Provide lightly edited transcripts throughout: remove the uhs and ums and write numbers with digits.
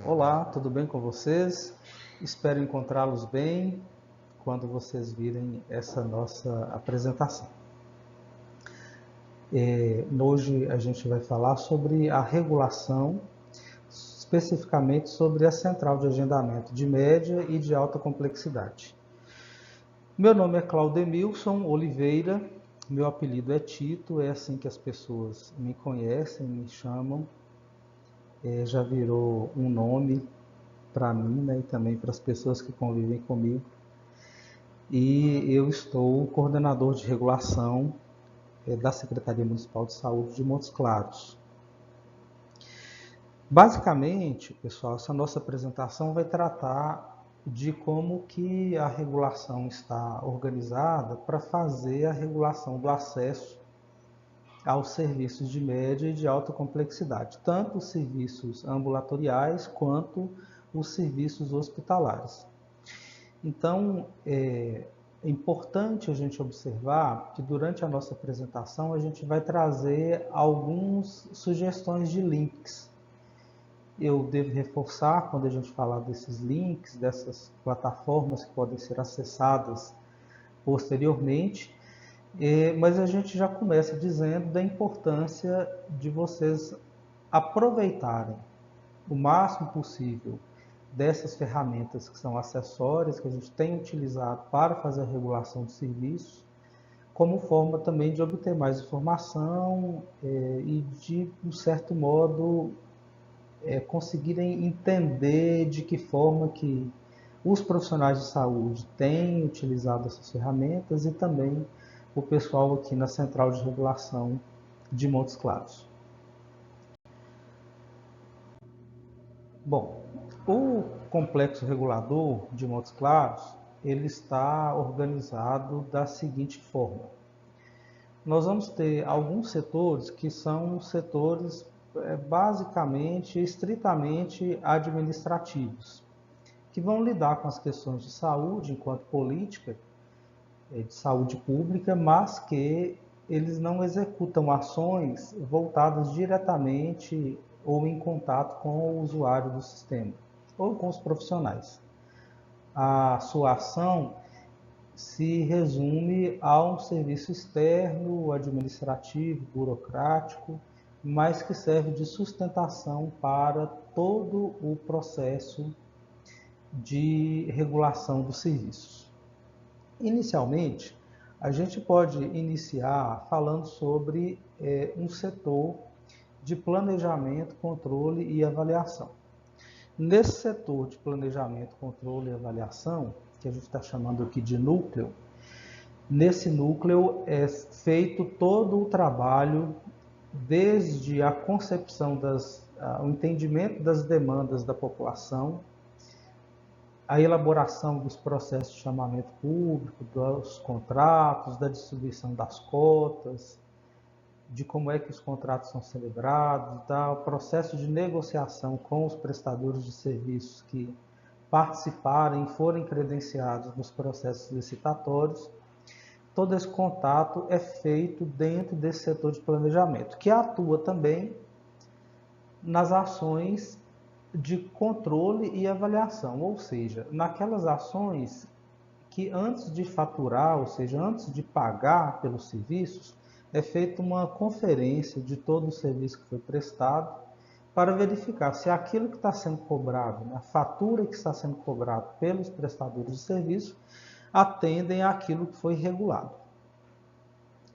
Olá, tudo bem com vocês? Espero encontrá-los bem quando vocês virem essa nossa apresentação. Hoje a gente vai falar sobre a regulação, especificamente sobre a central de agendamento de média e de alta complexidade. Meu nome é Claudemilson Oliveira, meu apelido é Tito, é assim que as pessoas me conhecem, me chamam. Já virou um nome para mim, né, e também para as pessoas que convivem comigo. E eu estou coordenador de regulação da Secretaria Municipal de Saúde de Montes Claros. Basicamente, pessoal, essa nossa apresentação vai tratar de como que a regulação está organizada para fazer a regulação do acesso aos serviços de média e de alta complexidade, tanto os serviços ambulatoriais quanto os serviços hospitalares. Então, é importante a gente observar que durante a nossa apresentação a gente vai trazer algumas sugestões de links. Eu devo reforçar quando a gente falar desses links, dessas plataformas que podem ser acessadas posteriormente, mas a gente já começa dizendo da importância de vocês aproveitarem o máximo possível dessas ferramentas que são acessórias, que a gente tem utilizado para fazer a regulação de serviços, como forma também de obter mais informação e de, um certo modo, conseguirem entender de que forma que os profissionais de saúde têm utilizado essas ferramentas e também o pessoal aqui na Central de Regulação de Montes Claros. Bom, o complexo regulador de Montes Claros, ele está organizado da seguinte forma. Nós vamos ter alguns setores que são setores basicamente, estritamente administrativos, que vão lidar com as questões de saúde enquanto política de saúde pública, mas que eles não executam ações voltadas diretamente ou em contato com o usuário do sistema ou com os profissionais. A sua ação se resume a um serviço externo, administrativo, burocrático, mas que serve de sustentação para todo o processo de regulação dos serviços. Inicialmente, a gente pode iniciar falando sobre um setor de planejamento, controle e avaliação. Nesse setor de planejamento, controle e avaliação, que a gente está chamando aqui de núcleo, nesse núcleo é feito todo o trabalho desde a concepção o entendimento das demandas da população, a elaboração dos processos de chamamento público, dos contratos, da distribuição das cotas, de como é que os contratos são celebrados, o processo de negociação com os prestadores de serviços que participarem e forem credenciados nos processos licitatórios. Todo esse contato é feito dentro desse setor de planejamento, que atua também nas ações de controle e avaliação, ou seja, naquelas ações que antes de faturar, ou seja, antes de pagar pelos serviços, é feita uma conferência de todo o serviço que foi prestado para verificar se aquilo que está sendo cobrado, a fatura que está sendo cobrada pelos prestadores de serviço, atendem àquilo que foi regulado.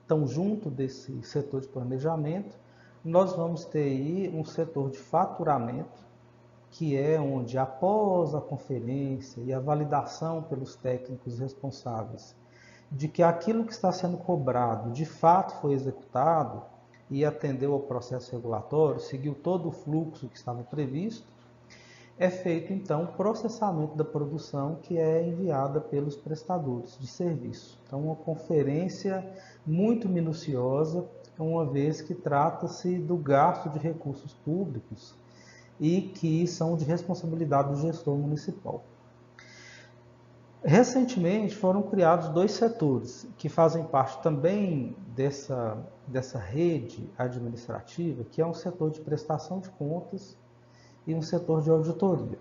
Então, junto desse setor de planejamento, nós vamos ter aí um setor de faturamento, que é onde, após a conferência e a validação pelos técnicos responsáveis de que aquilo que está sendo cobrado de fato foi executado e atendeu ao processo regulatório, seguiu todo o fluxo que estava previsto, é feito então o processamento da produção que é enviada pelos prestadores de serviço. Então, uma conferência muito minuciosa, uma vez que trata-se do gasto de recursos públicos e que são de responsabilidade do gestor municipal. Recentemente foram criados dois setores que fazem parte também dessa rede administrativa, que é um setor de prestação de contas e um setor de auditoria.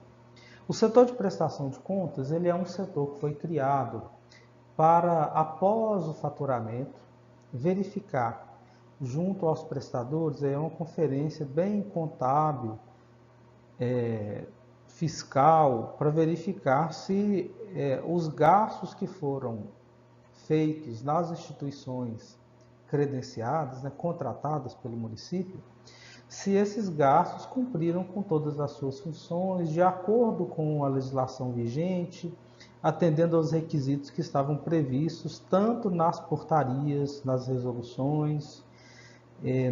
O setor de prestação de contas, ele é um setor que foi criado para, após o faturamento, verificar junto aos prestadores, é uma conferência bem contábil, fiscal, para verificar se os gastos que foram feitos nas instituições credenciadas, né, contratadas pelo município, se esses gastos cumpriram com todas as suas funções, de acordo com a legislação vigente, atendendo aos requisitos que estavam previstos tanto nas portarias, nas resoluções,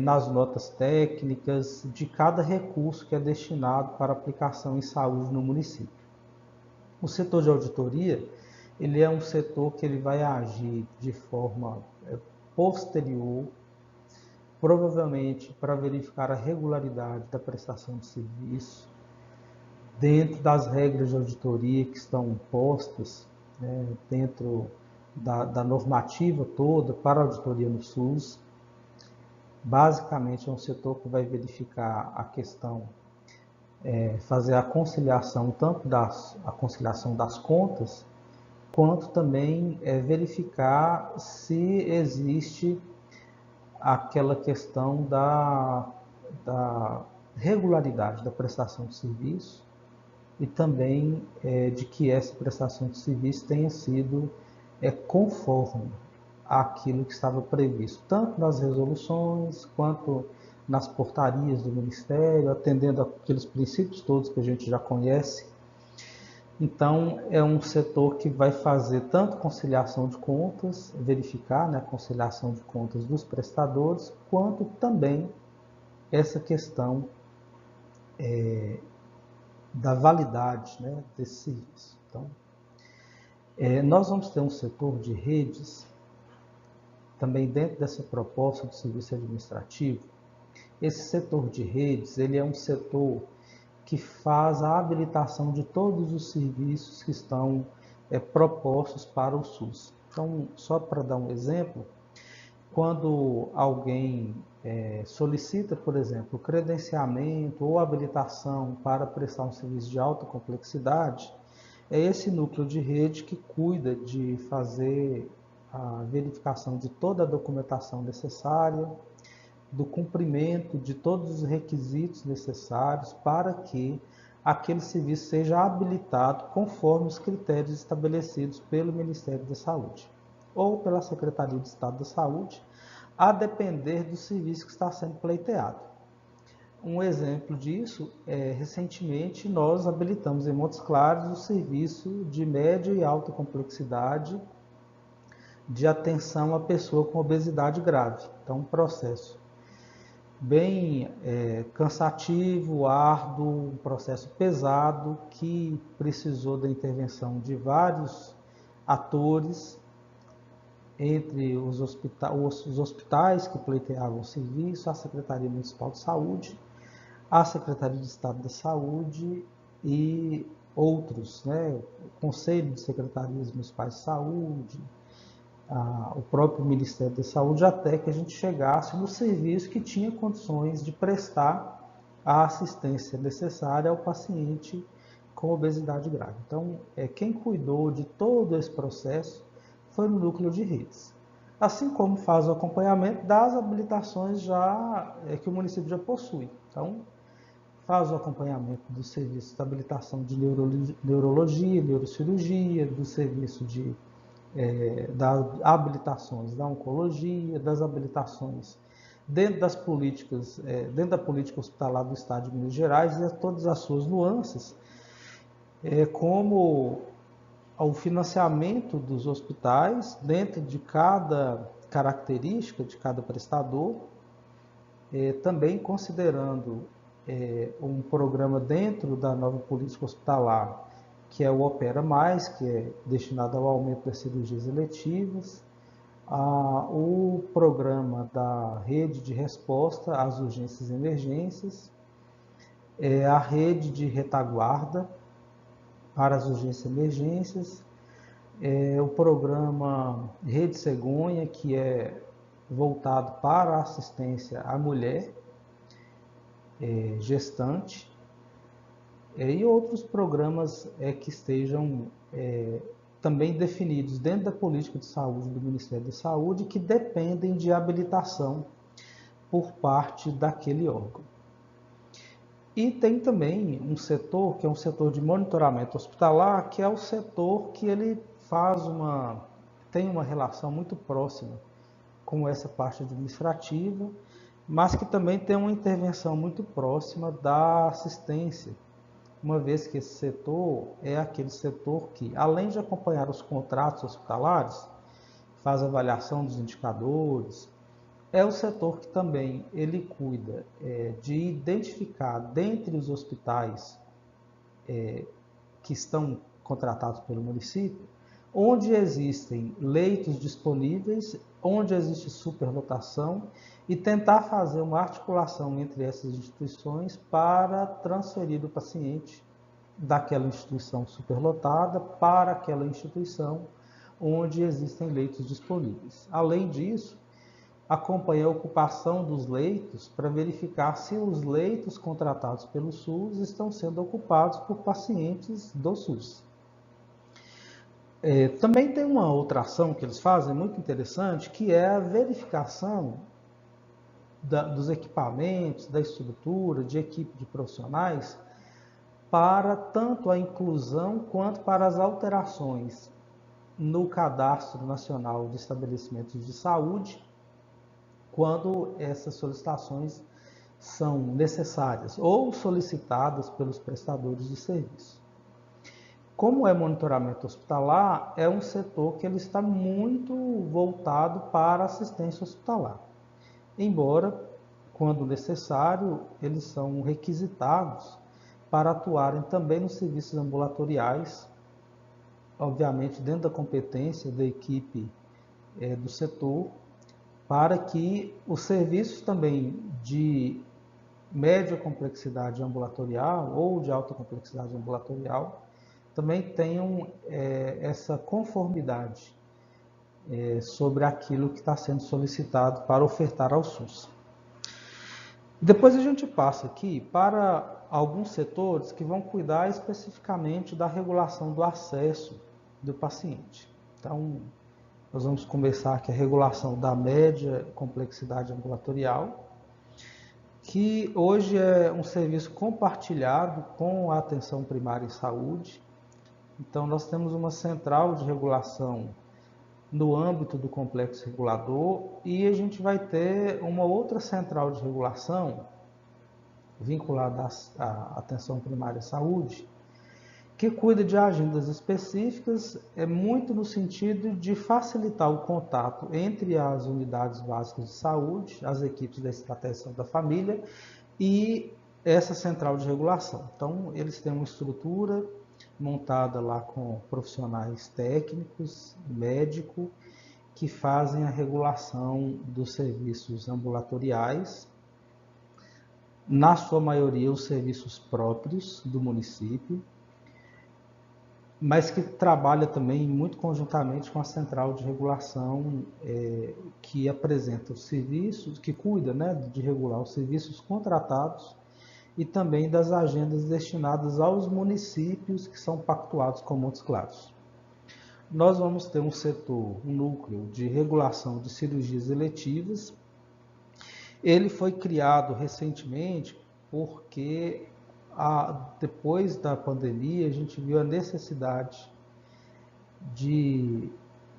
nas notas técnicas de cada recurso que é destinado para aplicação em saúde no município. O setor de auditoria, ele é um setor que ele vai agir de forma posterior, provavelmente para verificar a regularidade da prestação de serviço, dentro das regras de auditoria que estão postas, né, dentro da normativa toda para a auditoria no SUS. Basicamente é um setor que vai verificar a questão, fazer a conciliação, tanto a conciliação das contas, quanto também verificar se existe aquela questão da regularidade da prestação de serviço e também de que essa prestação de serviço tenha sido conforme àquilo que estava previsto, tanto nas resoluções quanto nas portarias do Ministério, atendendo aqueles princípios todos que a gente já conhece. Então, é um setor que vai fazer tanto conciliação de contas, verificar, né, a conciliação de contas dos prestadores, quanto também essa questão da validade, né, desse serviço. Então, nós vamos ter um setor de redes, também dentro dessa proposta do serviço administrativo. Esse setor de redes, ele é um setor que faz a habilitação de todos os serviços que estão propostos para o SUS. Então, só para dar um exemplo, quando alguém solicita, por exemplo, credenciamento ou habilitação para prestar um serviço de alta complexidade, é esse núcleo de rede que cuida de fazer a verificação de toda a documentação necessária, do cumprimento de todos os requisitos necessários para que aquele serviço seja habilitado conforme os critérios estabelecidos pelo Ministério da Saúde ou pela Secretaria de Estado da Saúde, a depender do serviço que está sendo pleiteado. Um exemplo disso recentemente nós habilitamos em Montes Claros o serviço de média e alta complexidade de atenção à pessoa com obesidade grave. Então, um processo bem cansativo, árduo, um processo pesado que precisou da intervenção de vários atores, entre os hospitais que pleiteavam o serviço, a Secretaria Municipal de Saúde, a Secretaria de Estado da Saúde e outros, né? O Conselho de Secretarias Municipais de Saúde, o próprio Ministério da Saúde, até que a gente chegasse no serviço que tinha condições de prestar a assistência necessária ao paciente com obesidade grave. Então, quem cuidou de todo esse processo foi no núcleo de redes. Assim como faz o acompanhamento das habilitações que o município já possui. Então, faz o acompanhamento do serviço de habilitação de neurologia, neurocirurgia, do serviço das habilitações da oncologia, das habilitações dentro das políticas, dentro da política hospitalar do Estado de Minas Gerais e todas as suas nuances, como o financiamento dos hospitais dentro de cada característica de cada prestador, também considerando um programa dentro da nova política hospitalar, que é o Opera Mais, que é destinado ao aumento das cirurgias eletivas, o programa da rede de resposta às urgências e emergências, a rede de retaguarda para as urgências e emergências, o programa Rede Cegonha, que é voltado para a assistência à mulher gestante, e outros programas que estejam também definidos dentro da política de saúde do Ministério da Saúde, que dependem de habilitação por parte daquele órgão. E tem também um setor, que é um setor de monitoramento hospitalar, que é o setor que ele tem uma relação muito próxima com essa parte administrativa, mas que também tem uma intervenção muito próxima da assistência, uma vez que esse setor é aquele setor que, além de acompanhar os contratos hospitalares, faz avaliação dos indicadores, é o setor que também ele cuida de identificar dentre os hospitais que estão contratados pelo município, onde existem leitos disponíveis, onde existe superlotação e tentar fazer uma articulação entre essas instituições para transferir o paciente daquela instituição superlotada para aquela instituição onde existem leitos disponíveis. Além disso, acompanha a ocupação dos leitos para verificar se os leitos contratados pelo SUS estão sendo ocupados por pacientes do SUS. Também tem uma outra ação que eles fazem muito interessante, que é a verificação dos equipamentos, da estrutura, de equipe de profissionais, para tanto a inclusão quanto para as alterações no Cadastro Nacional de Estabelecimentos de Saúde, quando essas solicitações são necessárias ou solicitadas pelos prestadores de serviço. Como é monitoramento hospitalar, é um setor que ele está muito voltado para assistência hospitalar. Embora, quando necessário, eles são requisitados para atuarem também nos serviços ambulatoriais, obviamente dentro da competência da equipe do setor, para que os serviços também de média complexidade ambulatorial ou de alta complexidade ambulatorial também tenham essa conformidade sobre aquilo que está sendo solicitado para ofertar ao SUS. Depois a gente passa aqui para alguns setores que vão cuidar especificamente da regulação do acesso do paciente. Então, nós vamos começar aqui a regulação da média complexidade ambulatorial, que hoje é um serviço compartilhado com a atenção primária em saúde. Então, nós temos uma central de regulação no âmbito do complexo regulador e a gente vai ter uma outra central de regulação vinculada à atenção primária em saúde, que cuida de agendas específicas, muito no sentido de facilitar o contato entre as unidades básicas de saúde, as equipes da estratégia da família e essa central de regulação. Então, eles têm uma estrutura montada lá com profissionais técnicos, médico, que fazem a regulação dos serviços ambulatoriais, na sua maioria os serviços próprios do município, mas que trabalha também muito conjuntamente com a central de regulação que apresenta os serviços, que cuida de regular os serviços contratados e também das agendas destinadas aos municípios que são pactuados com Montes Claros. Nós vamos ter um setor, um núcleo de regulação de cirurgias eletivas. Ele foi criado recentemente porque depois da pandemia a gente viu a necessidade de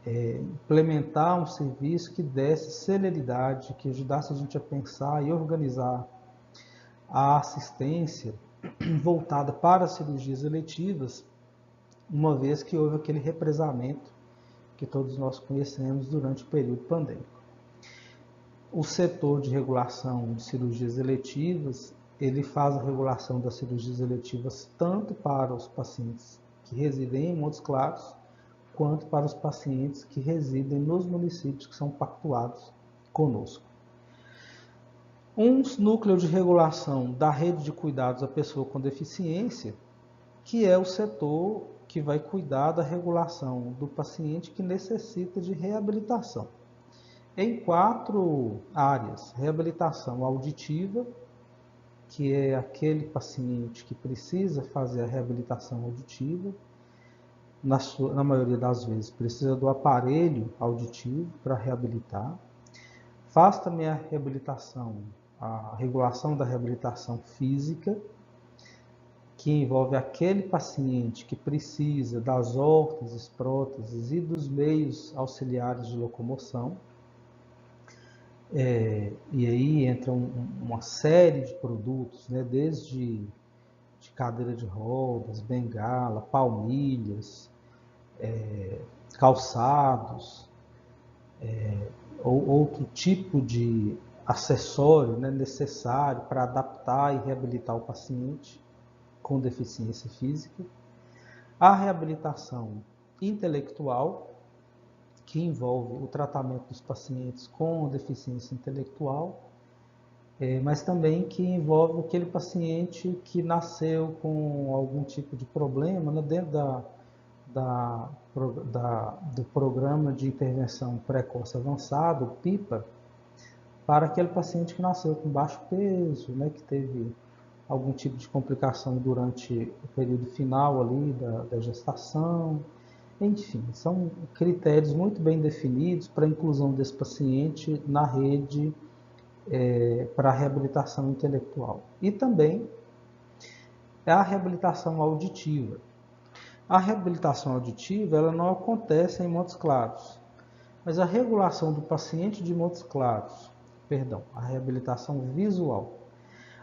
implementar um serviço que desse celeridade, que ajudasse a gente a pensar e organizar a assistência voltada para as cirurgias eletivas, uma vez que houve aquele represamento que todos nós conhecemos durante o período pandêmico. O setor de regulação de cirurgias eletivas, ele faz a regulação das cirurgias eletivas tanto para os pacientes que residem em Montes Claros, quanto para os pacientes que residem nos municípios que são pactuados conosco. Um núcleo de regulação da rede de cuidados à pessoa com deficiência, que é o setor que vai cuidar da regulação do paciente que necessita de reabilitação. Em 4 áreas: reabilitação auditiva, que é aquele paciente que precisa fazer a reabilitação auditiva, na maioria das vezes precisa do aparelho auditivo para reabilitar. Faz também a reabilitação, a regulação da reabilitação física, que envolve aquele paciente que precisa das órteses, próteses e dos meios auxiliares de locomoção. E aí entra uma série de produtos, né, desde de cadeira de rodas, bengala, palmilhas, calçados, ou outro tipo de acessório, né, necessário para adaptar e reabilitar o paciente com deficiência física. A reabilitação intelectual, que envolve o tratamento dos pacientes com deficiência intelectual, mas também que envolve aquele paciente que nasceu com algum tipo de problema, né, dentro do Programa de Intervenção Precoce Avançado, o PIPA, para aquele paciente que nasceu com baixo peso, né, que teve algum tipo de complicação durante o período final ali da gestação. Enfim, são critérios muito bem definidos para a inclusão desse paciente na rede para a reabilitação intelectual. E também a reabilitação auditiva. A reabilitação auditiva ela não acontece em Montes Claros, mas a regulação do paciente de Montes Claros, a reabilitação visual.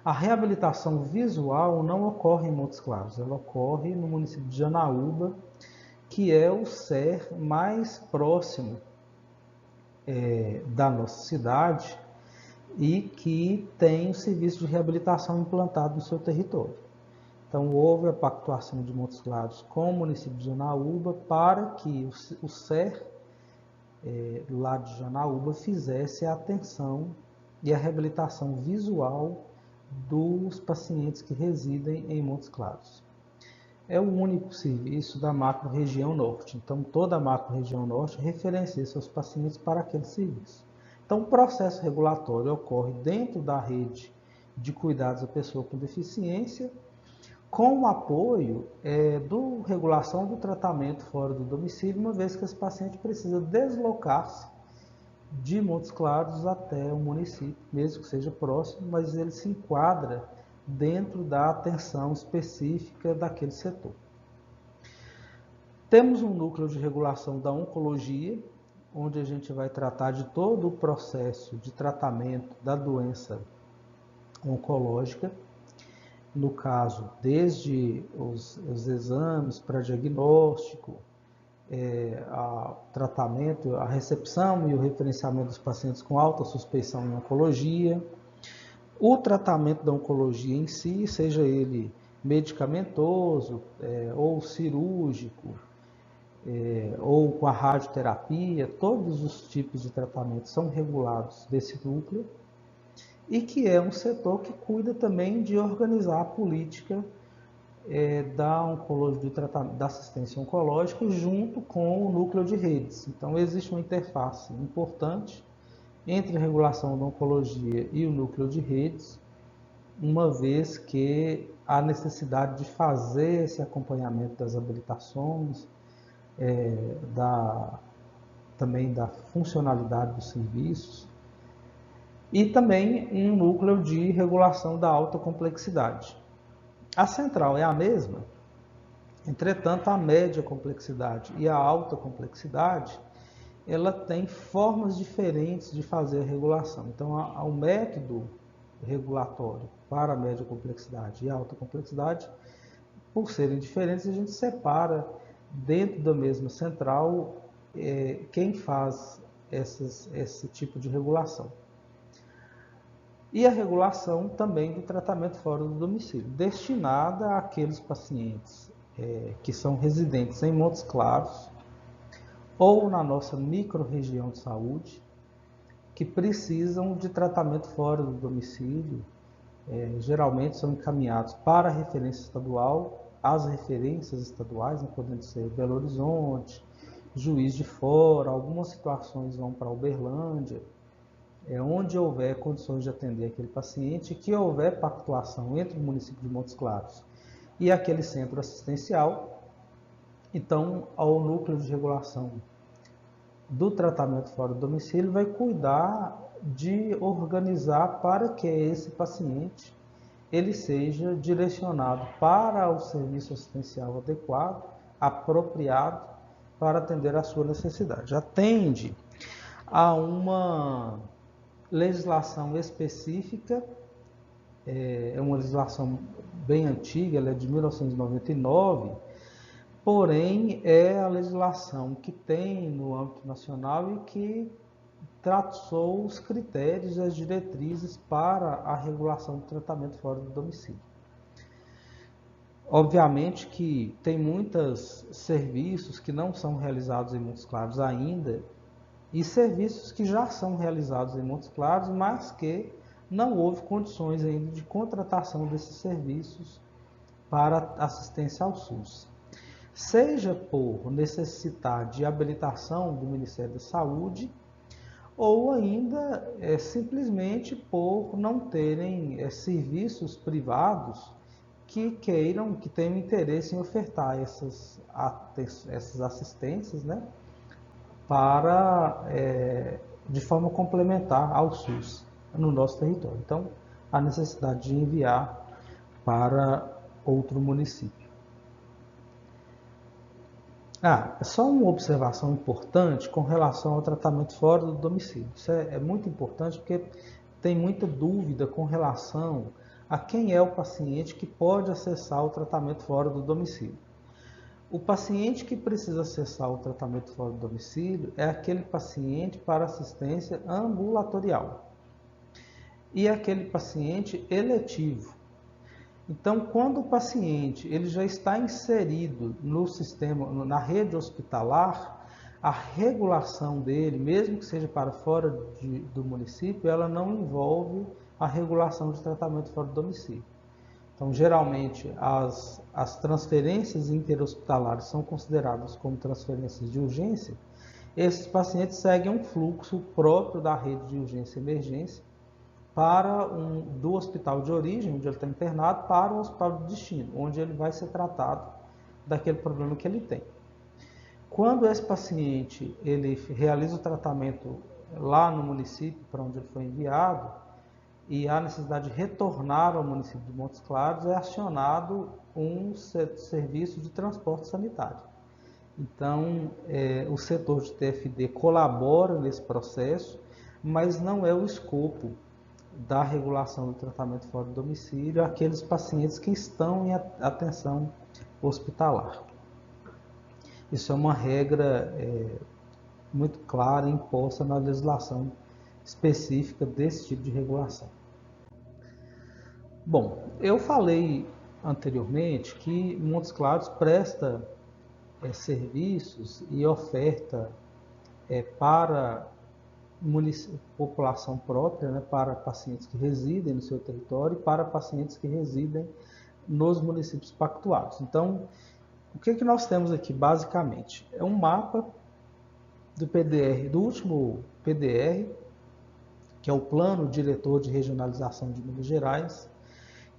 A reabilitação visual não ocorre em Montes Claros, ela ocorre no município de Janaúba, que é o SER mais próximo da nossa cidade e que tem o serviço de reabilitação implantado no seu território. Então, houve a pactuação de Montes Claros com o município de Janaúba para que o SER lá de Janaúba fizesse a atenção e a reabilitação visual dos pacientes que residem em Montes Claros. É o único serviço da macro-região norte. Então, toda a macro-região norte referencia seus pacientes para aquele serviço. Então, o processo regulatório ocorre dentro da rede de cuidados à pessoa com deficiência, com o apoio do regulação do tratamento fora do domicílio, uma vez que esse paciente precisa deslocar-se de Montes Claros até o município, mesmo que seja próximo, mas ele se enquadra dentro da atenção específica daquele setor. Temos um núcleo de regulação da oncologia, onde a gente vai tratar de todo o processo de tratamento da doença oncológica, no caso, desde os exames para diagnóstico, tratamento, a recepção e o referenciamento dos pacientes com alta suspeição em oncologia, o tratamento da oncologia em si, seja ele medicamentoso ou cirúrgico, ou com a radioterapia, todos os tipos de tratamento são regulados desse núcleo, e que é um setor que cuida também de organizar a política da oncologia, da assistência oncológica junto com o núcleo de redes. Então, existe uma interface importante entre a regulação da oncologia e o núcleo de redes, uma vez que há necessidade de fazer esse acompanhamento das habilitações, também da funcionalidade dos serviços, e também um núcleo de regulação da alta complexidade. A central é a mesma, entretanto, a média complexidade e a alta complexidade, ela tem formas diferentes de fazer a regulação. Então, o método regulatório para a média complexidade e a alta complexidade, por serem diferentes, a gente separa dentro da mesma central quem faz esse tipo de regulação. E a regulação também do tratamento fora do domicílio, destinada àqueles pacientes que são residentes em Montes Claros ou na nossa micro-região de saúde, que precisam de tratamento fora do domicílio. Geralmente são encaminhados para a referência estadual, as referências estaduais, podendo ser Belo Horizonte, Juiz de Fora, algumas situações vão para Uberlândia. onde houver condições de atender aquele paciente, que houver pactuação entre o município de Montes Claros e aquele centro assistencial, então o núcleo de regulação do tratamento fora do domicílio vai cuidar de organizar para que esse paciente ele seja direcionado para o serviço assistencial adequado, apropriado para atender a sua necessidade. Atende a uma legislação específica, é uma legislação bem antiga, ela é de 1999, porém é a legislação que tem no âmbito nacional e que traçou os critérios e as diretrizes para a regulação do tratamento fora do domicílio. Obviamente que tem muitos serviços que não são realizados em Montes Claros ainda, e serviços que já são realizados em Montes Claros, mas que não houve condições ainda de contratação desses serviços para assistência ao SUS. Seja por necessitar de habilitação do Ministério da Saúde, ou ainda simplesmente por não terem serviços privados que tenham interesse em ofertar essas assistências, né, de forma complementar ao SUS no nosso território. Então, a necessidade de enviar para outro município. Só uma observação importante com relação ao tratamento fora do domicílio. Isso é muito importante porque tem muita dúvida com relação a quem é o paciente que pode acessar o tratamento fora do domicílio. O paciente que precisa acessar o tratamento fora do domicílio é aquele paciente para assistência ambulatorial e aquele paciente eletivo. Então, quando o paciente ele já está inserido no sistema, na rede hospitalar, a regulação dele, mesmo que seja para fora do município, ela não envolve a regulação de tratamento fora do domicílio. Então, geralmente, as transferências interhospitalares são consideradas como transferências de urgência. Esses pacientes seguem um fluxo próprio da rede de urgência e emergência do hospital de origem, onde ele está internado, para o hospital de destino, onde ele vai ser tratado daquele problema que ele tem. Quando esse paciente ele realiza o tratamento lá no município para onde ele foi enviado, e há necessidade de retornar ao município de Montes Claros, é acionado um serviço de transporte sanitário. Então, o setor de TFD colabora nesse processo, mas não é o escopo da regulação do tratamento fora do domicílio aqueles pacientes que estão em atenção hospitalar. Isso é uma regra muito clara imposta na legislação específica desse tipo de regulação. Bom, eu falei anteriormente que Montes Claros presta serviços e oferta para população própria, né, para pacientes que residem no seu território e para pacientes que residem nos municípios pactuados. Então, o que nós temos aqui basicamente? É um mapa do PDR, do último PDR, que é o Plano Diretor de Regionalização de Minas Gerais,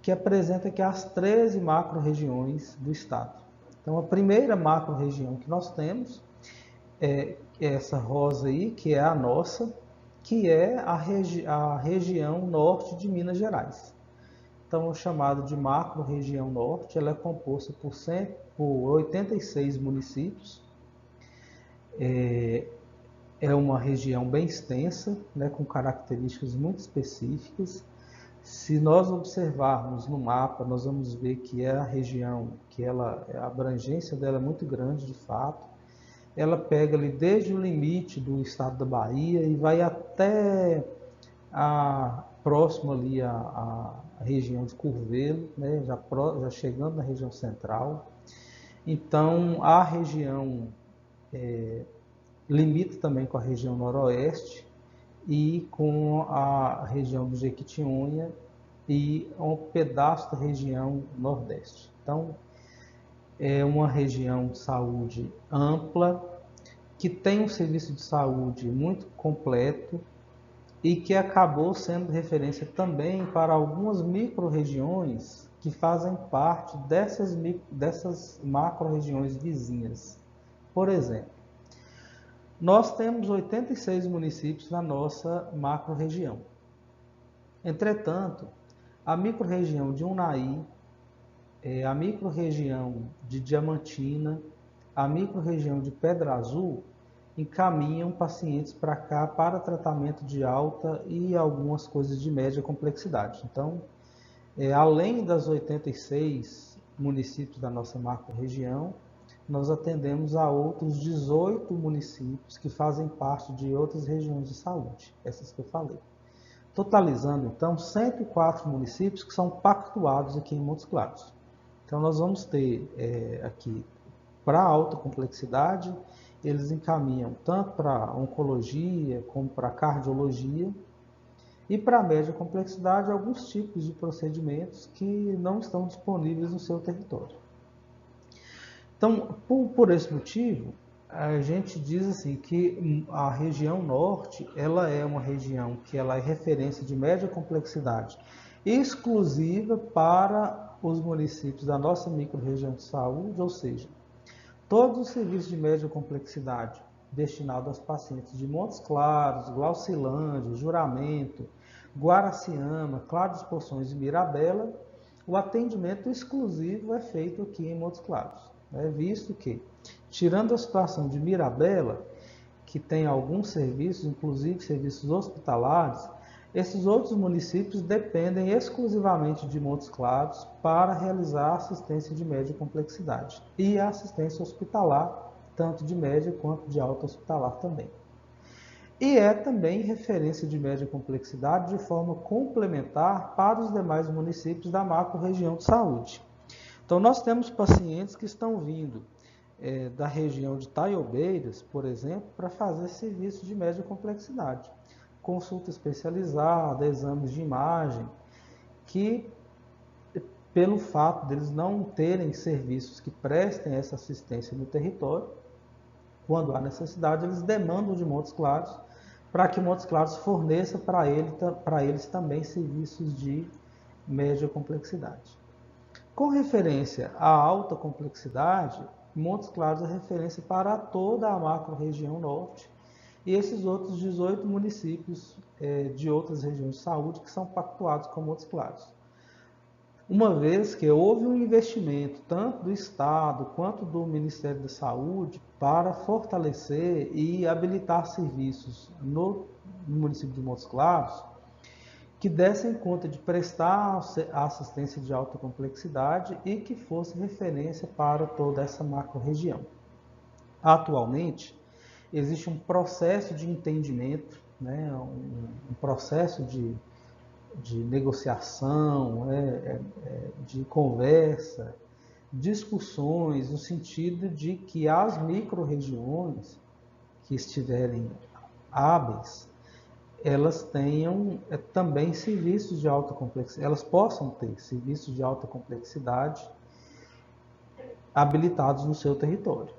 que apresenta aqui as 13 macro-regiões do estado. Então, a primeira macro-região que nós temos é essa rosa aí, que é a nossa, que é a região norte de Minas Gerais. Então, é chamada de macro-região norte, ela é composta por 86 municípios. É uma região bem extensa, né, com características muito específicas. Se nós observarmos no mapa, nós vamos ver que é a região que a abrangência dela é muito grande de fato. Ela pega ali desde o limite do estado da Bahia e vai até próximo ali a região de Curvelo, né, já chegando na região central. Então, a região limita também com a região noroeste e com a região do Jequitinhonha e um pedaço da região nordeste. Então, é uma região de saúde ampla, que tem um serviço de saúde muito completo, e que acabou sendo referência também para algumas micro-regiões que fazem parte dessas macro-regiões vizinhas. Por exemplo, nós temos 86 municípios na nossa macro-região. Entretanto, a micro-região de Unai, a micro-região de Diamantina, a micro-região de Pedra Azul encaminham pacientes para cá para tratamento de alta e algumas coisas de média complexidade. Então, além das 86 municípios da nossa macro-região, nós atendemos a outros 18 municípios que fazem parte de outras regiões de saúde, essas que eu falei. Totalizando, então, 104 municípios que são pactuados aqui em Montes Claros. Então, nós vamos ter aqui, para alta complexidade, eles encaminham tanto para oncologia, como para cardiologia, e para média complexidade, alguns tipos de procedimentos que não estão disponíveis no seu território. Então, por esse motivo, a gente diz assim que a região norte, ela é uma região que ela é referência de média complexidade exclusiva para os municípios da nossa micro-região de saúde, ou seja, todos os serviços de média complexidade destinados aos pacientes de Montes Claros, Glaucilândia, Juramento, Guaraciama, Claro dos Poções e Mirabela, o atendimento exclusivo é feito aqui em Montes Claros, visto que, tirando a situação de Mirabela, que tem alguns serviços, inclusive serviços hospitalares, esses outros municípios dependem exclusivamente de Montes Claros para realizar assistência de média complexidade e a assistência hospitalar, tanto de média quanto de alta hospitalar também. E é também referência de média complexidade de forma complementar para os demais municípios da macro-região de saúde. Então, nós temos pacientes que estão vindo da região de Taiobeiras, por exemplo, para fazer serviço de média complexidade. Consulta especializada, exames de imagem, que pelo fato deles não terem serviços que prestem essa assistência no território, quando há necessidade, eles demandam de Montes Claros para que Montes Claros forneça para eles também serviços de média complexidade. Com referência à alta complexidade, Montes Claros é referência para toda a macro-região norte e esses outros 18 municípios de outras regiões de saúde que são pactuados com Montes Claros. Uma vez que houve um investimento tanto do Estado quanto do Ministério da Saúde para fortalecer e habilitar serviços no município de Montes Claros, que dessem conta de prestar a assistência de alta complexidade e que fosse referência para toda essa macro-região. Atualmente, existe um processo de entendimento, um processo de negociação, de conversa, discussões, no sentido de que as micro-regiões que estiverem hábeis, elas tenham também serviços de alta complexidade, elas possam ter serviços de alta complexidade habilitados no seu território.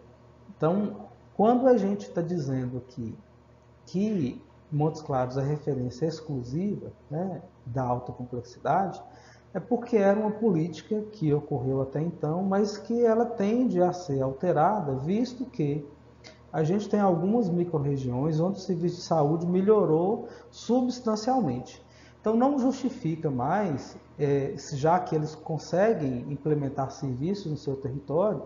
Então, quando a gente está dizendo aqui que Montes Claros é referência exclusiva da alta complexidade, é porque era uma política que ocorreu até então, mas que ela tende a ser alterada, visto que a gente tem algumas micro-regiões onde o serviço de saúde melhorou substancialmente. Então, não justifica mais, já que eles conseguem implementar serviços no seu território,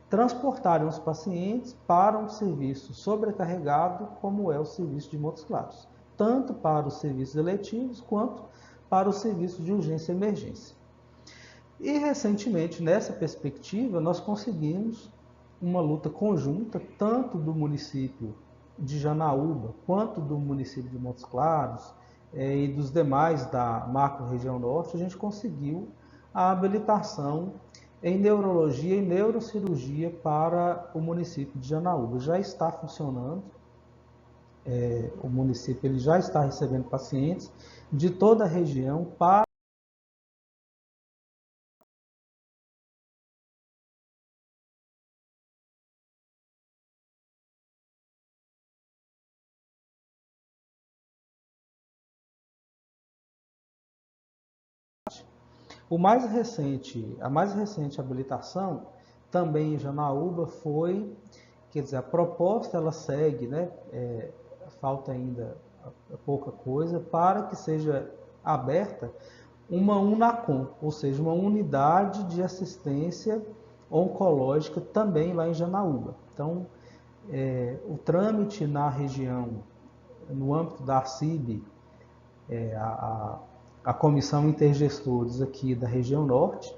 transportarem os pacientes para um serviço sobrecarregado, como é o serviço de Montes Claros, tanto para os serviços eletivos quanto para os serviços de urgência e emergência. E, recentemente, nessa perspectiva, nós conseguimos uma luta conjunta, tanto do município de Janaúba, quanto do município de Montes Claros e dos demais da macro-região norte, a gente conseguiu a habilitação em neurologia e neurocirurgia para o município de Janaúba. Já está funcionando, o município ele já está recebendo pacientes de toda a região para A mais recente habilitação, também em Janaúba, foi, quer dizer, a proposta ela segue, né? Falta ainda pouca coisa para que seja aberta uma UNACOM, ou seja, uma unidade de assistência oncológica também lá em Janaúba. Então, o trâmite na região, no âmbito da ACIB, a Comissão Intergestores aqui da região norte,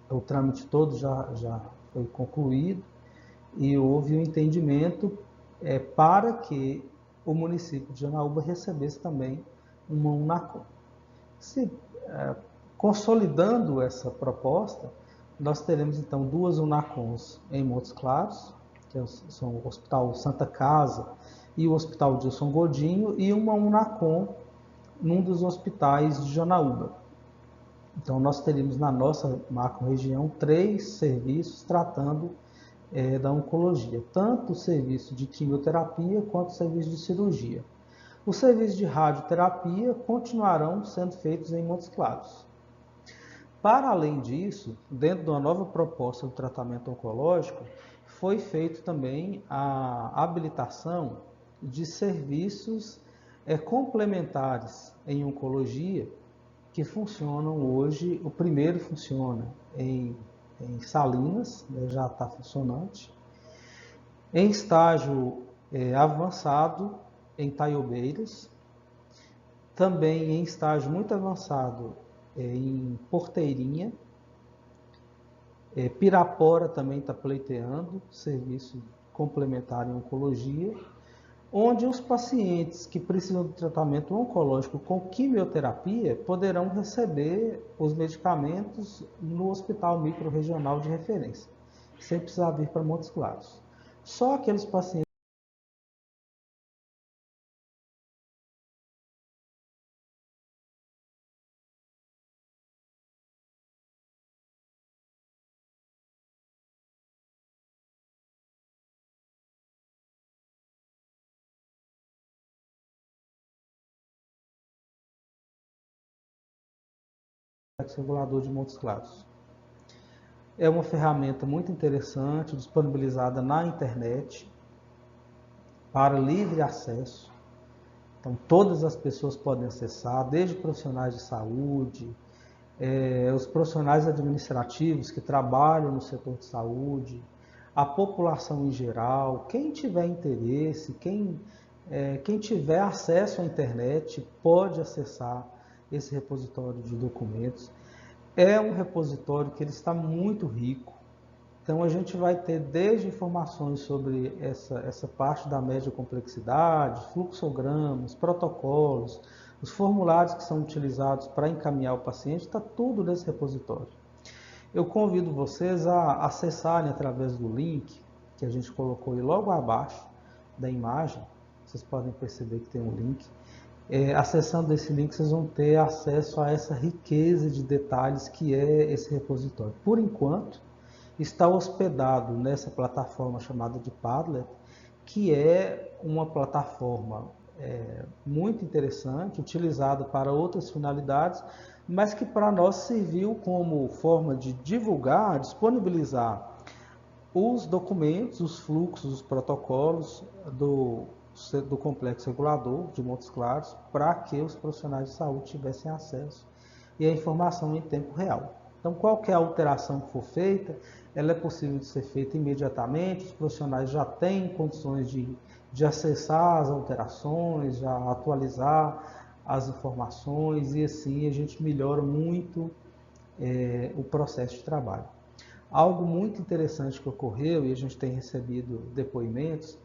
o trâmite todo já foi concluído e houve um entendimento para que o município de Janaúba recebesse também uma UNACOM. Se, consolidando essa proposta, nós teremos então duas UNACOMs em Montes Claros, que são o Hospital Santa Casa e o Hospital Dilson Godinho, e uma UNACOM num dos hospitais de Janaúba. Então nós teríamos na nossa macro-região 3 serviços tratando da oncologia, tanto o serviço de quimioterapia quanto o serviço de cirurgia. Os serviços de radioterapia continuarão sendo feitos em Montes Claros. Para além disso, dentro de uma nova proposta do tratamento oncológico, foi feito também a habilitação de serviços complementares em oncologia que funcionam hoje. O primeiro funciona em Salinas, né, já está funcionante, em estágio avançado em Taiobeiras, também em estágio muito avançado em Porteirinha, Pirapora também está pleiteando serviço complementar em oncologia, onde os pacientes que precisam de tratamento oncológico com quimioterapia poderão receber os medicamentos no hospital microrregional de referência, sem precisar vir para Montes Claros. Só aqueles pacientes regulador de Montes Claros. É uma ferramenta muito interessante, disponibilizada na internet, para livre acesso. Então, todas as pessoas podem acessar, desde profissionais de saúde, os profissionais administrativos que trabalham no setor de saúde, a população em geral, quem tiver interesse, quem tiver acesso à internet pode acessar esse repositório de documentos. É um repositório que ele está muito rico. Então a gente vai ter desde informações sobre essa parte da média complexidade, fluxogramas, protocolos, os formulários que são utilizados para encaminhar o paciente, está tudo nesse repositório. Eu convido vocês a acessarem através do link que a gente colocou aí logo abaixo da imagem. Vocês podem perceber que tem um link. Acessando esse link, vocês vão ter acesso a essa riqueza de detalhes que é esse repositório. Por enquanto, está hospedado nessa plataforma chamada de Padlet, que é uma plataforma muito interessante, utilizada para outras finalidades, mas que para nós serviu como forma de divulgar, disponibilizar os documentos, os fluxos, os protocolos do Complexo Regulador de Montes Claros, para que os profissionais de saúde tivessem acesso e a informação em tempo real. Então, qualquer alteração que for feita, ela é possível de ser feita imediatamente, os profissionais já têm condições de acessar as alterações, já atualizar as informações, e assim a gente melhora muito o processo de trabalho. Algo muito interessante que ocorreu, e a gente tem recebido depoimentos,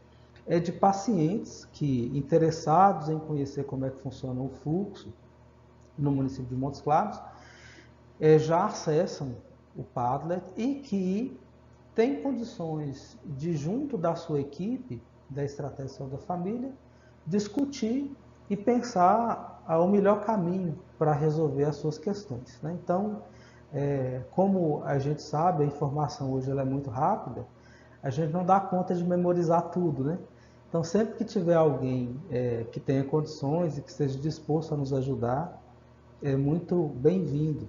é de pacientes que, interessados em conhecer como é que funciona o fluxo no município de Montes Claros, já acessam o Padlet e que têm condições de, junto da sua equipe da Estratégia de Saúde da Família, discutir e pensar o melhor caminho para resolver as suas questões, né? Então, como a gente sabe, a informação hoje ela é muito rápida, a gente não dá conta de memorizar tudo, né? Então, sempre que tiver alguém que tenha condições e que esteja disposto a nos ajudar, é muito bem-vindo.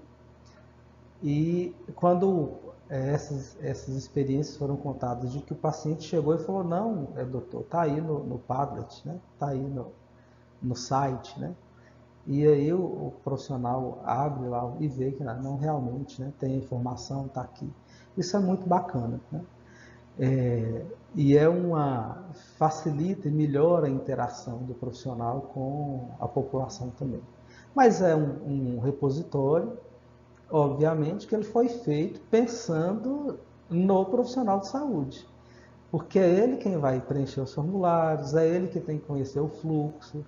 E quando essas experiências foram contadas de que o paciente chegou e falou, não, doutor, está aí no Padlet, né? Está aí no site, né? E aí o profissional abre lá e vê que não realmente, né, tem a informação, está aqui. Isso é muito bacana, né? E facilita e melhora a interação do profissional com a população também. Mas é um repositório, obviamente, que ele foi feito pensando no profissional de saúde. Porque é ele quem vai preencher os formulários, é ele que tem que conhecer o fluxo,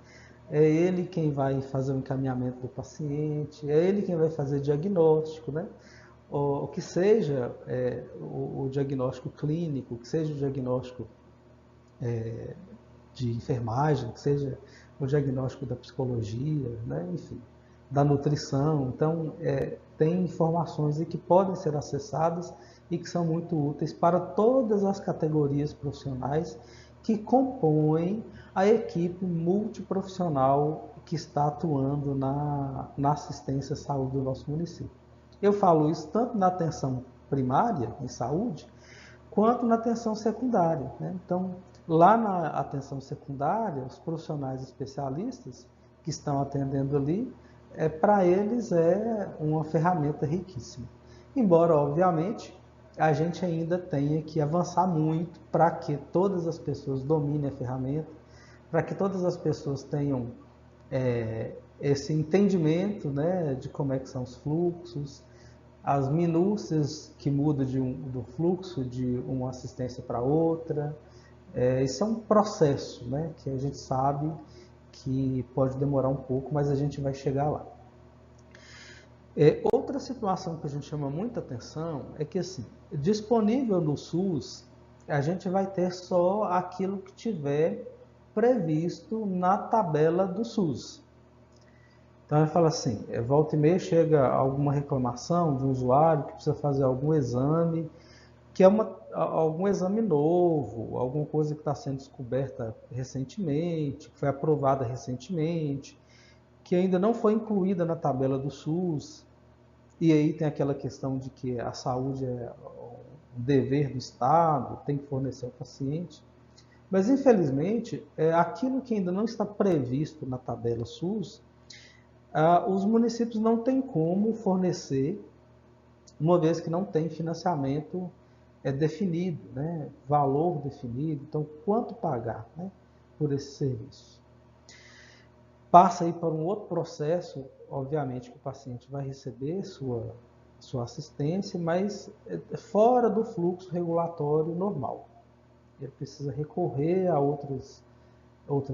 é ele quem vai fazer o encaminhamento do paciente, é ele quem vai fazer diagnóstico, né? O que seja o diagnóstico clínico, que seja o diagnóstico de enfermagem, que seja o diagnóstico da psicologia, né? Enfim, da nutrição. Então, tem informações que podem ser acessadas e que são muito úteis para todas as categorias profissionais que compõem a equipe multiprofissional que está atuando na assistência à saúde do nosso município. Eu falo isso tanto na atenção primária, em saúde, quanto na atenção secundária, né? Então, lá na atenção secundária, os profissionais especialistas que estão atendendo ali, para eles é uma ferramenta riquíssima. Embora, obviamente, a gente ainda tenha que avançar muito para que todas as pessoas dominem a ferramenta, para que todas as pessoas tenham esse entendimento, né, de como é que são os fluxos, as minúcias que mudam do fluxo de uma assistência para outra. Isso é um processo, né, que a gente sabe que pode demorar um pouco, mas a gente vai chegar lá. Outra situação que a gente chama muita atenção é que, assim, disponível no SUS, a gente vai ter só aquilo que tiver previsto na tabela do SUS. Então ele fala assim, volta e meia chega alguma reclamação de um usuário que precisa fazer algum exame, que é algum exame novo, alguma coisa que está sendo descoberta recentemente, que foi aprovada recentemente, que ainda não foi incluída na tabela do SUS. E aí tem aquela questão de que a saúde é um dever do Estado, tem que fornecer ao paciente. Mas, infelizmente, aquilo que ainda não está previsto na tabela SUS, os municípios não têm como fornecer, uma vez que não tem financiamento definido, né? Valor definido. Então, quanto pagar, né, por esse serviço? Passa aí por um outro processo, obviamente que o paciente vai receber sua assistência, mas fora do fluxo regulatório normal. Ele precisa recorrer a outras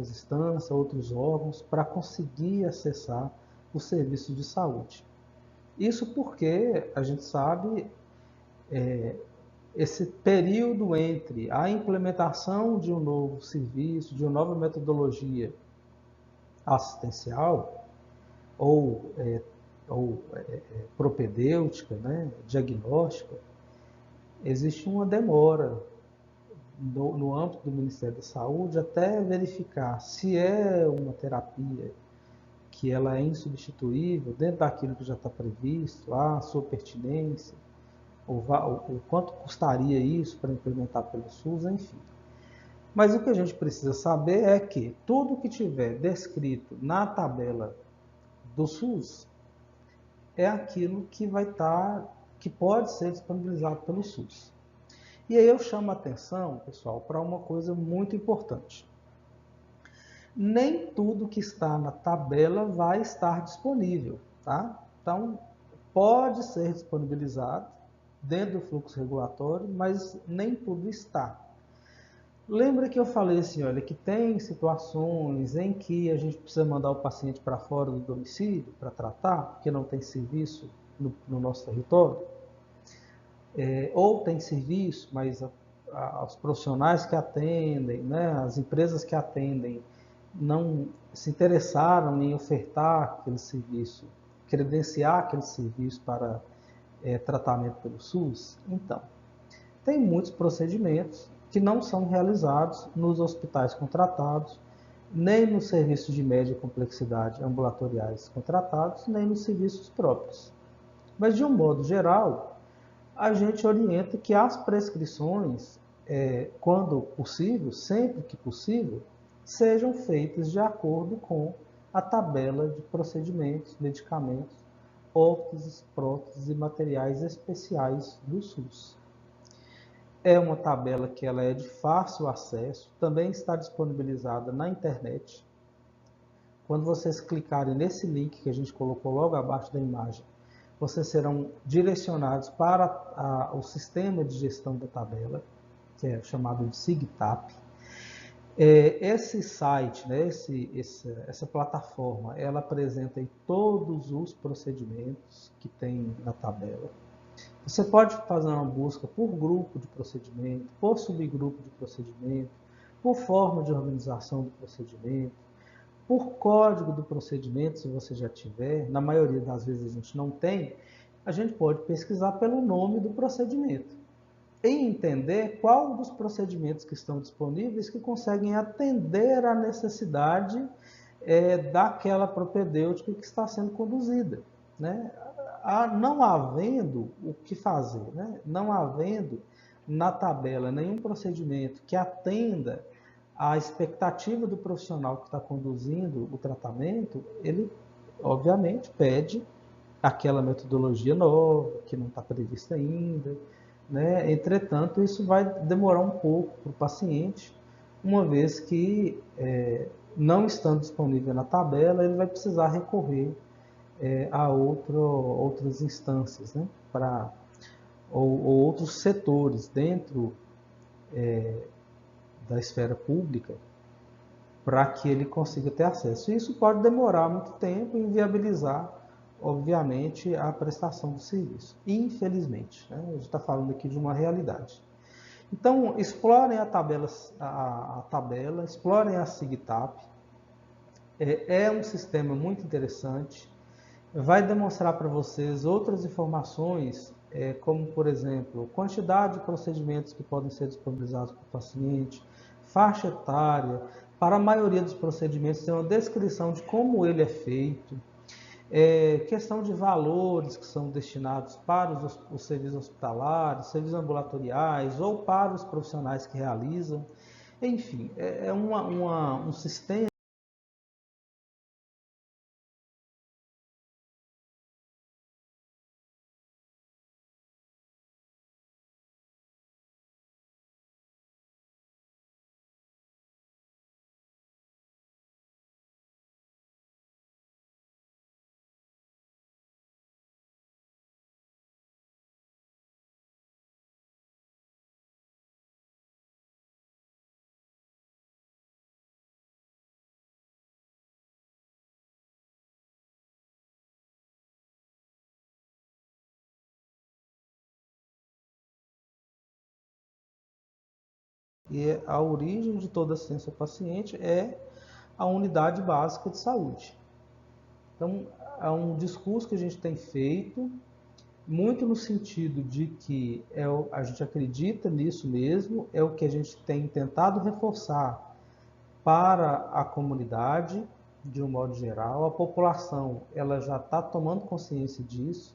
instâncias, outros órgãos, para conseguir acessar o serviço de saúde. Isso porque a gente sabe esse período entre a implementação de um novo serviço, de uma nova metodologia assistencial ou propedêutica, né, diagnóstica, existe uma demora no âmbito do Ministério da Saúde até verificar se é uma terapia que ela é insubstituível dentro daquilo que já está previsto, a sua pertinência, o quanto custaria isso para implementar pelo SUS, enfim. Mas o que a gente precisa saber é que tudo que tiver descrito na tabela do SUS é aquilo que que pode ser disponibilizado pelo SUS. E aí eu chamo a atenção, pessoal, para uma coisa muito importante. Nem tudo que está na tabela vai estar disponível, tá? Então, pode ser disponibilizado dentro do fluxo regulatório, mas nem tudo está. Lembra que eu falei assim, olha, que tem situações em que a gente precisa mandar o paciente para fora do domicílio para tratar, porque não tem serviço no nosso território? Ou tem serviço, mas os profissionais que atendem, né, as empresas que atendem, não se interessaram em ofertar aquele serviço, credenciar aquele serviço para tratamento pelo SUS. Então, tem muitos procedimentos que não são realizados nos hospitais contratados, nem nos serviços de média complexidade ambulatoriais contratados, nem nos serviços próprios. Mas, de um modo geral, a gente orienta que as prescrições, quando possível, sempre que possível, sejam feitas de acordo com a tabela de procedimentos, medicamentos, órteses, próteses e materiais especiais do SUS. É uma tabela que ela é de fácil acesso, também está disponibilizada na internet. Quando vocês clicarem nesse link que a gente colocou logo abaixo da imagem, vocês serão direcionados para o sistema de gestão da tabela, que é chamado de SIGTAP. Esse site, né, essa plataforma, ela apresenta aí todos os procedimentos que tem na tabela. Você pode fazer uma busca por grupo de procedimento, por subgrupo de procedimento, por forma de organização do procedimento, por código do procedimento, se você já tiver. Na maioria das vezes a gente não tem, a gente pode pesquisar pelo nome do procedimento e entender qual dos procedimentos que estão disponíveis que conseguem atender à necessidade daquela propedêutica que está sendo conduzida, né? Não havendo o que fazer, né? Não havendo na tabela nenhum procedimento que atenda à expectativa do profissional que está conduzindo o tratamento, ele obviamente pede aquela metodologia nova, que não está prevista ainda, né? Entretanto, isso vai demorar um pouco para o paciente, uma vez que, não estando disponível na tabela, ele vai precisar recorrer a outras instâncias, né? Ou outros setores dentro da esfera pública, para que ele consiga ter acesso. Isso pode demorar muito tempo e inviabilizar, obviamente, a prestação do serviço. Infelizmente, né? A gente está falando aqui de uma realidade. Então, explorem a tabela, explorem a SIGTAP. É um sistema muito interessante. Vai demonstrar para vocês outras informações, como, por exemplo, quantidade de procedimentos que podem ser disponibilizados para o paciente, faixa etária. Para a maioria dos procedimentos tem uma descrição de como ele é feito, questão de valores que são destinados para os serviços hospitalares, serviços ambulatoriais ou para os profissionais que realizam. Enfim, um sistema e a origem de toda assistência ao paciente é a unidade básica de saúde. Então, é um discurso que a gente tem feito, muito no sentido de que a gente acredita nisso mesmo, é o que a gente tem tentado reforçar para a comunidade, de um modo geral. A população ela já está tomando consciência disso,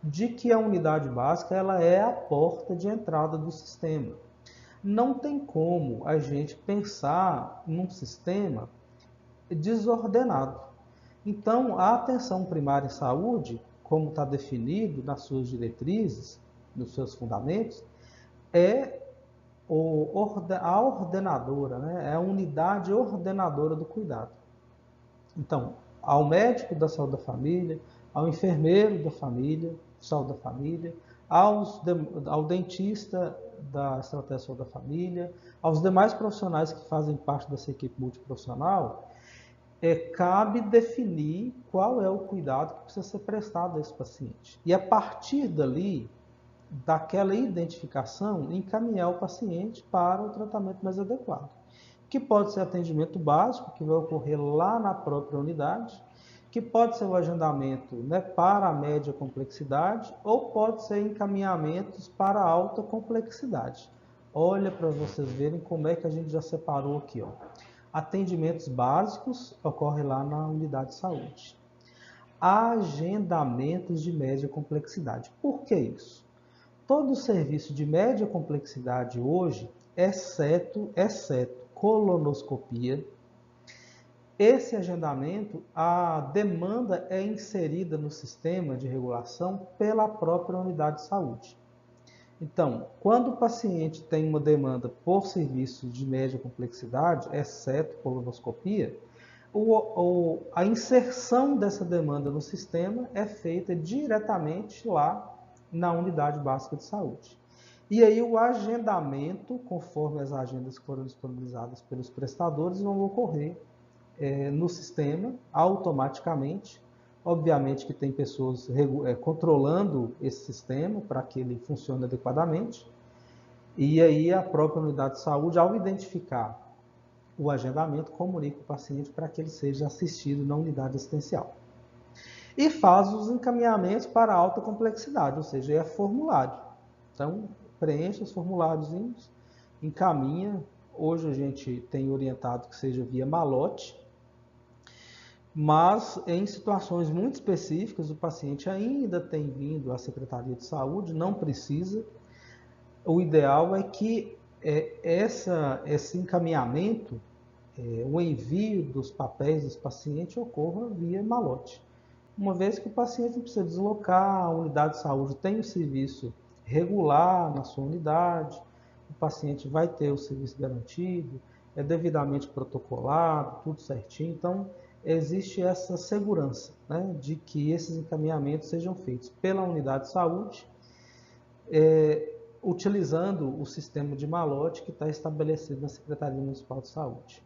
de que a unidade básica ela é a porta de entrada do sistema. Não tem como a gente pensar num sistema desordenado. Então, a atenção primária em saúde, como está definido nas suas diretrizes, nos seus fundamentos, é a ordenadora, né? É a unidade ordenadora do cuidado. Então, ao médico da saúde da família, ao enfermeiro da família, saúde da família, ao dentista da estratégia de saúde da família, aos demais profissionais que fazem parte dessa equipe multiprofissional, cabe definir qual é o cuidado que precisa ser prestado a esse paciente. E a partir dali, daquela identificação, encaminhar o paciente para o tratamento mais adequado, que pode ser atendimento básico, que vai ocorrer lá na própria unidade, que pode ser o agendamento, né, para a média complexidade, ou pode ser encaminhamentos para a alta complexidade. Olha para vocês verem como é que a gente já separou aqui, ó. Atendimentos básicos ocorre lá na unidade de saúde. agendamentos de média complexidade. Por que isso? Todo serviço de média complexidade hoje, exceto colonoscopia, esse agendamento, a demanda é inserida no sistema de regulação pela própria unidade de saúde. Então, quando o paciente tem uma demanda por serviço de média complexidade, exceto colonoscopia, a inserção dessa demanda no sistema é feita diretamente lá na unidade básica de saúde. E aí o agendamento, conforme as agendas que foram disponibilizadas pelos prestadores, vão ocorrer no sistema automaticamente. Obviamente que tem pessoas controlando esse sistema para que ele funcione adequadamente. E aí a própria unidade de saúde, ao identificar o agendamento, comunica o paciente para que ele seja assistido na unidade assistencial. E faz os encaminhamentos para alta complexidade, ou seja, é formulário. Então, preenche os formuláriozinhos, encaminha. Hoje a gente tem orientado que seja via malote, mas em situações muito específicas, o paciente ainda tem vindo à Secretaria de Saúde, não precisa. O ideal é que esse encaminhamento, o envio dos papéis desse paciente ocorra via malote. Uma vez que o paciente não precisa deslocar, a unidade de saúde tem o serviço regular na sua unidade, o paciente vai ter o serviço garantido, é devidamente protocolado, tudo certinho. Então, existe essa segurança, né, de que esses encaminhamentos sejam feitos pela unidade de saúde, utilizando o sistema de malote que está estabelecido na Secretaria Municipal de Saúde.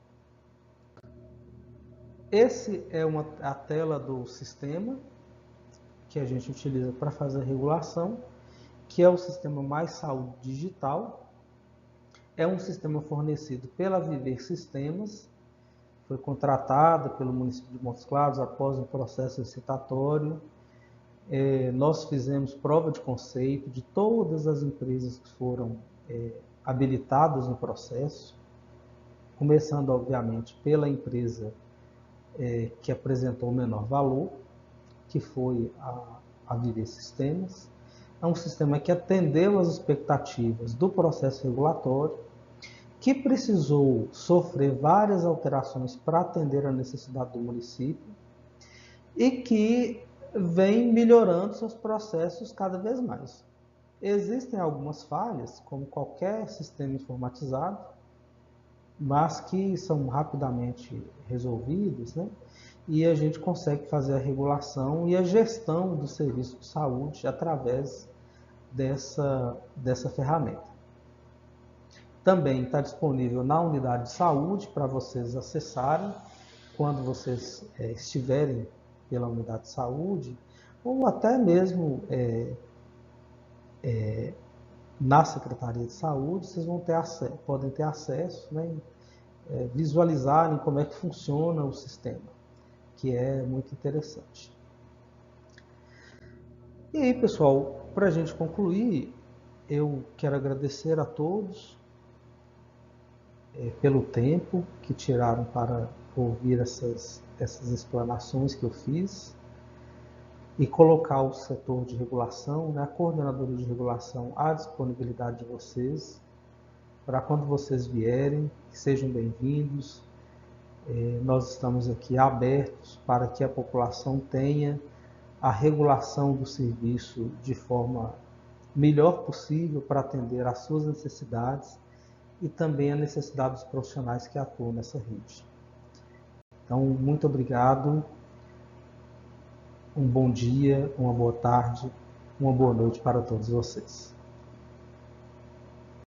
Esse é a tela do sistema que a gente utiliza para fazer a regulação, que é o sistema Mais Saúde Digital. É um sistema fornecido pela Viver Sistemas, foi contratada pelo município de Montes Claros após um processo licitatório. Nós fizemos prova de conceito de todas as empresas que foram habilitadas no processo, começando, obviamente, pela empresa que apresentou o menor valor, que foi a Viver Sistemas. É um sistema que atendeu às expectativas do processo regulatório, que precisou sofrer várias alterações para atender a necessidade do município e que vem melhorando seus processos cada vez mais. Existem algumas falhas, como qualquer sistema informatizado, mas que são rapidamente resolvidas, né? E a gente consegue fazer a regulação e a gestão do serviço de saúde através dessa ferramenta. Também está disponível na unidade de saúde para vocês acessarem quando vocês estiverem pela unidade de saúde, ou até mesmo na Secretaria de Saúde, vocês podem ter acesso, né, visualizarem como é que funciona o sistema, que é muito interessante. E aí, pessoal, para a gente concluir, eu quero agradecer a todos pelo tempo que tiraram para ouvir essas explanações que eu fiz e colocar o setor de regulação, né, a coordenadora de regulação, à disponibilidade de vocês, para quando vocês vierem, que sejam bem-vindos. Nós estamos aqui abertos para que a população tenha a regulação do serviço de forma melhor possível para atender às suas necessidades e também a necessidade dos profissionais que atuam nessa rede. Então, muito obrigado, um bom dia, uma boa tarde, uma boa noite para todos vocês.